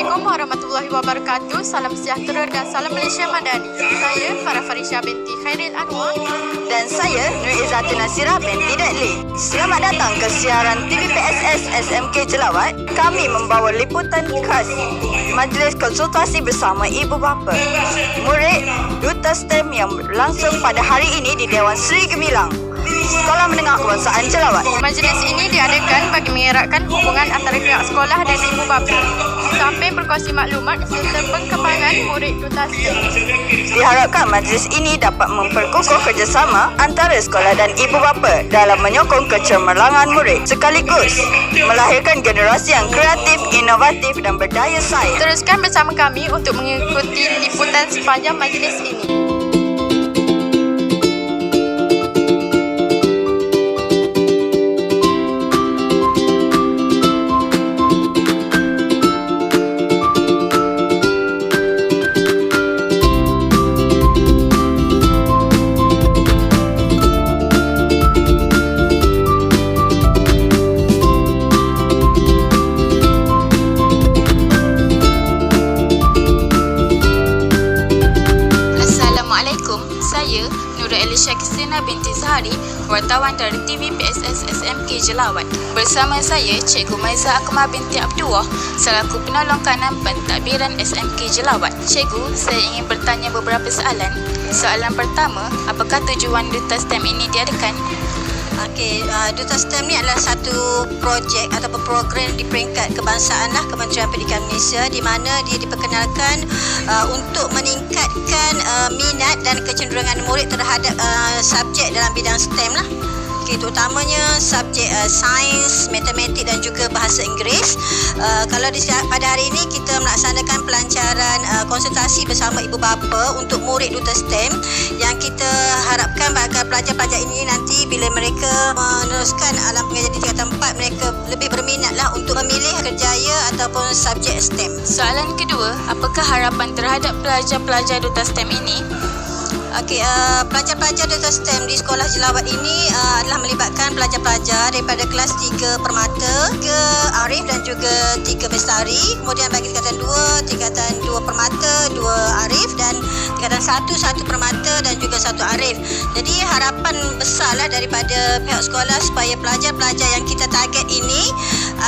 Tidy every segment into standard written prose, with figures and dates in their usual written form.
Assalamualaikum warahmatullahi wabarakatuh. Salam sejahtera dan salam Malaysia Madani. Saya Farah Farisha binti Khairil Anwar. Dan saya Nur Izzatun Nasirah binti Deli. Selamat datang ke siaran TVPSS SMK Jelawat. Kami membawa liputan khas Majlis Konsultasi Bersama Ibu Bapa Murid Duta STEM yang berlangsung pada hari ini di Dewan Seri Gemilang, Sekolah Menengah Kebangsaan Jelawat. Majlis ini diadakan bagi mengeratkan hubungan antara pihak sekolah dan ibu bapa, sampai berkongsi maklumat serta perkembangan murid duta STEM. Diharapkan majlis ini dapat memperkukuh kerjasama antara sekolah dan ibu bapa dalam menyokong kecemerlangan murid, sekaligus melahirkan generasi yang kreatif, inovatif dan berdaya saing. Teruskan bersama kami untuk mengikuti liputan sepanjang majlis ini. Saya Nura Elisha Kisina binti Zahari, wartawan dari TVPSS SMK Jelawat. Bersama saya Cikgu Maiza Akmal binti Abdullah selaku penolong kanan pentadbiran SMK Jelawat. Cikgu, saya ingin bertanya beberapa soalan. Soalan pertama, apakah tujuan Duta STEM ini diadakan? Duta STEM ni adalah satu projek ataupun program di peringkat kebangsaan lah Kementerian Pendidikan Malaysia, di mana dia diperkenalkan untuk meningkatkan minat dan kecenderungan murid terhadap subjek dalam bidang STEM lah. Terutamanya subjek sains, matematik dan juga bahasa Inggeris. Kalau pada hari ini kita melaksanakan pelancaran konsultasi bersama ibu bapa untuk murid duta STEM, yang kita harapkan bagi pelajar-pelajar ini nanti bila mereka meneruskan alam pengajian di tingkatan 4, mereka lebih berminat lah untuk memilih kerjaya ataupun subjek STEM. Soalan kedua, apakah harapan terhadap pelajar-pelajar duta STEM ini? Pelajar-pelajar Duta STEM di Sekolah Jelawat ini adalah melibatkan pelajar-pelajar daripada kelas 3 Permata, 3 Arif dan juga 3 Bestari. Kemudian bagi tingkatan 2 Permata, 2 Arif, dan tingkatan 1 Permata dan juga 1 Arif. Jadi harapan besarlah daripada pihak sekolah supaya pelajar-pelajar yang kita target ini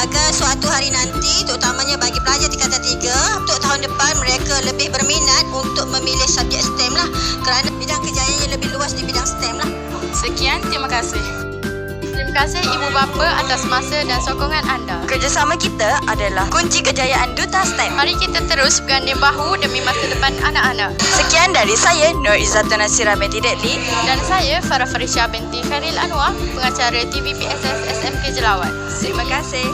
agar suatu hari nanti, terutamanya bagi pelajar tingkatan 3, untuk tahun depan mereka lebih berminat untuk memilih subjek STEM lah, kerana bidang kejayaannya lebih luas di bidang STEM lah. Sekian, terima kasih. Terima kasih ibu bapa atas masa dan sokongan anda. Kerjasama kita adalah kunci kejayaan Duta STEM. Mari kita terus berganding bahu demi masa depan anak-anak. Sekian dari saya Nur Izzatun Nasirah binti Deli. Dan saya Farah Farisha binti Khairil Anwar, pengacara TVPSS SMK Jelawat. Terima kasih.